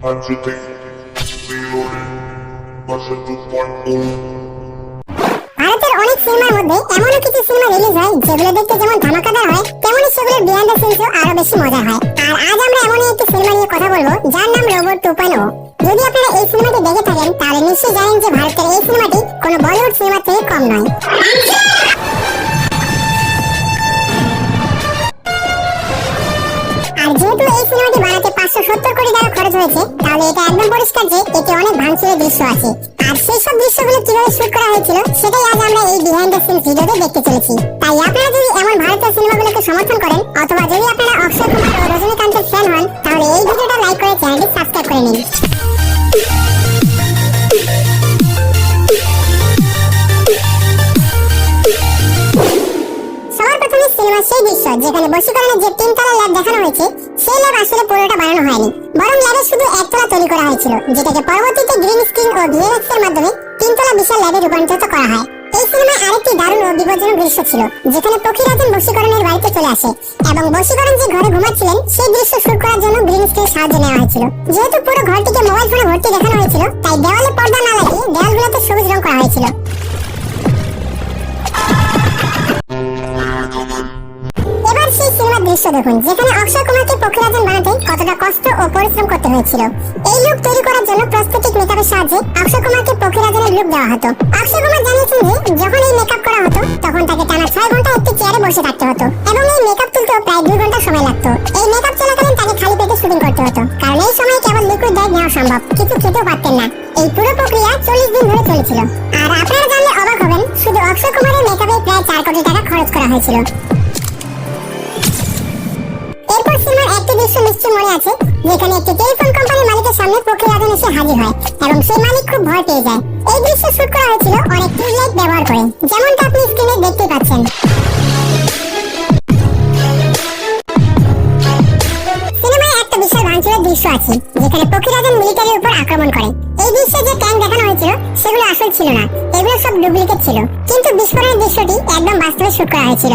Budgeting, reloading, version 2.0. ভারতের অনেক সিনেমার মধ্যে এমনও কিছু সিনেমা রিলিজ হয় যেগুলো দেখতে যেমন ধামাকাদার হয় তেমনি সেগুলোর বিহাইন্ড দ্য সিনসও আরো বেশি মজার হয়। আর আজ আমরা এমনই একটি সিনেমা নিয়ে কথা বলবো যার নাম রোবট 2.0। যদি আপনারা এই সিনেমাটি দেখে থাকেন তাহলে নিশ্চয়ই জানেন যে ভারতের এই সিনেমাটি কোনো বলিউড সিনেমা থেকে কম নয়। আর যেহেতু এই সিনেমাটি বানাতে 570 কোটি টাকা খরচ হয়েছে তাহলে এটা একদম পরিষ্কার যে এতে অনেক ভাঙচুরের দৃশ্য আছে। আর সেই সব দৃশ্যগুলো কিভাবে শুট করা হয়েছিল সেটাই আজ আমরা এই বিহাইন্ড দ্য সিনস ভিডিওতে দেখতে চলেছি। তাই আপনারা যদি এমন ভারতীয় সিনেমাগুলোকে সমর্থন করেন অথবা যদি আপনারা অক্ষয় কুমার ও রজনীকান্তের ফ্যান হন তাহলে এই ভিডিওটা লাইক করে চ্যানেলটি সাবস্ক্রাইব করে নিন। সবার প্রথমে সিনেমার সেই দৃশ্য যেখানে বশীকরণের যে 3 তলা ল্যাব দেখানো হয়েছে সেই ল্যাব আসলে পুরোটা বানানো হয়নি, বরং ল্যাবের শুধু 1 তলা তৈরি করা হয়েছিল, যেটাকে পরবর্তীতে গ্রিন স্ক্রিন ও ভিএফএক্স এর মাধ্যমে 3 তলা বিশাল ল্যাবে রূপান্তরিত করা হয়। এই সিনেমায় আরেকটি দারুণ ও বিপজ্জনক দৃশ্য ছিল যেখানে পক্ষীরাজন বশীকরণের বাড়িতে চলে আসে এবং বশীকরণ যে ঘরে ঘুমাচ্ছিলেন সেই দৃশ্য শুট করার জন্য গ্রিন স্ক্রিনের সাহায্য নেওয়া হয়েছিল। যেহেতু পুরো ঘরটিকে মোবাইল ফোনে ভর্তি দেখানো হয়েছিল তাই দেওয়ালে পর্দা না লাগিয়ে দেওয়ালগুলোতে সবুজ রং করা হয়েছিল। এবার সেই সিনেমার দৃশ্য দেখুন যেখানে অক্ষয় কুমারকে পক্ষীরাজন বানাতে কতটা কষ্ট ও পরিশ্রম করতে হয়েছিল। এই লুক তৈরি করার জন্য প্রস্থেটিক মেকআপের সাহায্যে অক্ষয় কুমারকে পক্ষীরাজনের লুক দেওয়া হতো। অক্ষয় কুমার জানিয়েছেন যে যখন এই মেকআপ করা হতো তখন তাকে টানা 6 ঘন্টা একটি চেয়ারে বসে থাকতে হতো এবং এই মেকআপ তুলতেও প্রায় 2 ঘন্টা সময় লাগতো। এই মেকআপ চলাকালীন তাকে খালি পেটে শুটিং করতে হতো কারণ এই সময় কেবল লিকুইড ডায়েট নেওয়া সম্ভব, কিছু খেতেও পারতেন না। এই পুরো প্রক্রিয়া 40 দিন ধরে চলেছিল। আর আপনারা জানলে অবাক হবেন শুধু অক্ষয় কুমারের মেকআপে প্রায় 4 কোটি টাকা খরচ করা হয়েছিল। এরপর সিনেমার একটি দৃশ্য নিশ্চয় মনে আছে যেখানে একটি টেলিফোন কোম্পানির মালিকের সামনে পক্ষীরাজন এসে হাজির হয় এবং সেই মালিক খুব ভয় পেয়ে যায়। এই দৃশ্য শুট করা হয়েছিল অনেক টিউবলাইট ব্যবহার করে, যেমনটা আপনি স্ক্রিনে দেখতে পাচ্ছেন। সিনেমায় একটা বিশাল ভাঙচুরের দৃশ্য আছে যেখানে পক্ষীরাজন মিলিটারির উপর আক্রমণ করে। এই দৃশ্যে যে ট্যাঙ্ক দেখানো হয়েছিল সেগুলো আসল ছিল না, এগুলো সব ডুপ্লিকেট ছিল, কিন্তু বিস্ফোরণের দৃশ্যটি একদম বাস্তবে শুট করা হয়েছিল।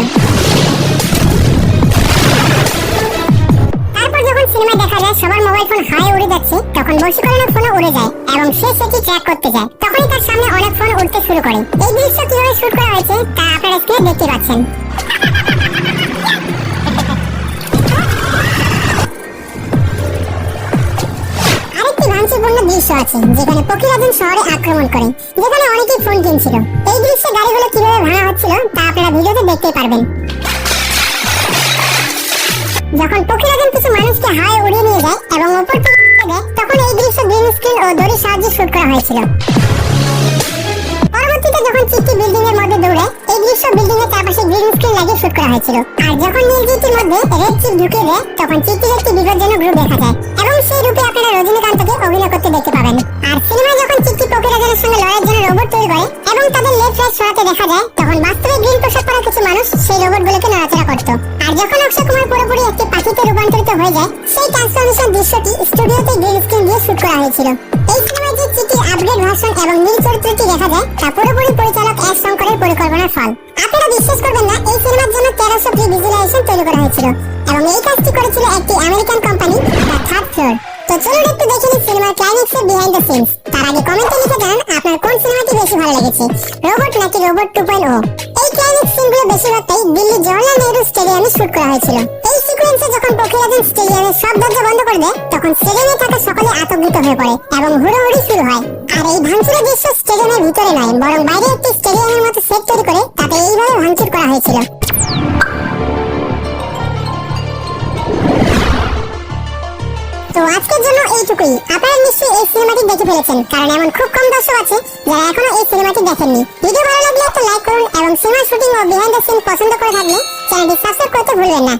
সিনেমায় দেখা যায় সবার মোবাইল ফোন হাওয়ায় উড়ে যাচ্ছে, তখন বশীকরণের ফোনও উড়ে যায় এবং সে সেটি ট্র্যাক করতে যায়। তখনই তার সামনে অনেক ফোন উড়তে শুরু করে। এই দৃশ্য কিভাবে শুট করা হয়েছে তা আপনারা স্ক্রিনে দেখতে পাচ্ছেন। আরেকটি ভাঙচুরপূর্ণ দৃশ্য আছে যেখানে পক্ষীরাজন শহরে আক্রমণ করে, যেখানে অনেকেই ফোন কিনছিল। এই দৃশ্যে গাড়িগুলো কিভাবে ভাঙা হচ্ছিল তা আপনারা ভিডিওতে দেখতে পারবেন। যখন পক্ষীরাজন কিছু মানুষকে হাওয়ায় উড়িয়ে নিয়ে যায় এবং উপর থেকে দেয় তখন এই দৃশ্য গ্রিন স্ক্রিন ও দড়ির সাহায্যে শুট করা হয়েছিল। পরবর্তীতে যখন চিত্তি বিল্ডিং এর মধ্যে দৌড়ায় এই দৃশ্য বিল্ডিং এর চারপাশে গ্রিন স্ক্রিন লাগিয়ে শুট করা হয়েছিল। আর যখন নীল চিত্তির মধ্যে রেড চিপ ঢুকিয়ে দেয় তখন চিত্তির একটি বিপজ্জনক রূপ দেখা যায় এবং সেই রূপে আপনারা রজনীকান্তকে অভিনয় করতে দেখতে পাবেন। আর সিনেমায় যখন চিত্তি পক্ষীরাজনের সঙ্গে লড়াইয়ের জন্য রোবট তৈরি করে এবং তাদের লেফট রাইট সরাতে দেখা যায় তখন বাস্তবে গ্রিন পোশাক পরা কিছু মানুষ সেই রোবটগুলোকে নড়াচড়া করত। আর যখন অক্ষয় কুমার পুরোপুরি একটি পাখিতে রূপান্তরিত হয়ে যায় সেই ট্রান্সফরমেশন দৃশ্যটি স্টুডিওতে গ্রিন স্ক্রিন দিয়ে শুট করা হয়েছিল। এই সিনেমায় যে চিঠি আপগ্রেড ভার্সন এবং নীল চরিত্রটি দেখা যায় তা পুরোপুরি পরিচালক এস শঙ্করের পরিকল্পনার ফল। আপনারা বিশ্বাস করবেন না এই সিনেমার জন্য 1300 প্রি ভিজুয়ালাইজেশন তৈরি করা হয়েছিল এবং এই কাজটি করেছিল একটি American company the third floor. তো চলুন একটু দেখে নিই সিনেমার ক্লাইম্যাক্স এর বিহাইন্ড দ্য সিনস। তার আগে কমেন্টে লিখে জানান আপনার কোন সিনেমাটি বেশি ভালো লেগেছে, রোবট নাকি রোবট 2.0। এই ক্লাইম্যাক্স সিনগুলো বেশিরভাগটাই দিল্লি জওহরলাল নেহরু স্টেডিয়ামে শুট করা হয়েছিল। এই সিকোয়েন্সে যখন পক্ষীরাজন স্টেডিয়ামের সব দরজা বন্ধ করে দেয় তখন স্টেডিয়ামে থাকা সকলে আতঙ্কিত হয়ে পড়ে এবং হুড়োহুড়ি শুরু হয়। আর এই ভাঙচুরের দৃশ্য স্টেডিয়ামের ভিতরে নয় বরং বাইরে একটি স্টেডিয়ামের মতো সেট তৈরি করে তাতে এইভাবে ভাঙচুর করা হয়েছিল। তো আজকের জন্য এইটুকুই। আপনারা নিশ্চয়ই এই সিনেমাটি দেখে ফেলেছেন কারণ এমন খুব কম দর্শক আছে যারা এখনো এই সিনেমাটি দেখেননি। ভিডিও ভালো লাগলে একটা লাইক করুন এবং সিনেমা শুটিং ও বিহাইন্ড দ্য সিন পছন্দ করে থাকলে চ্যানেলটি সাবস্ক্রাইব করতে ভুলবেন না।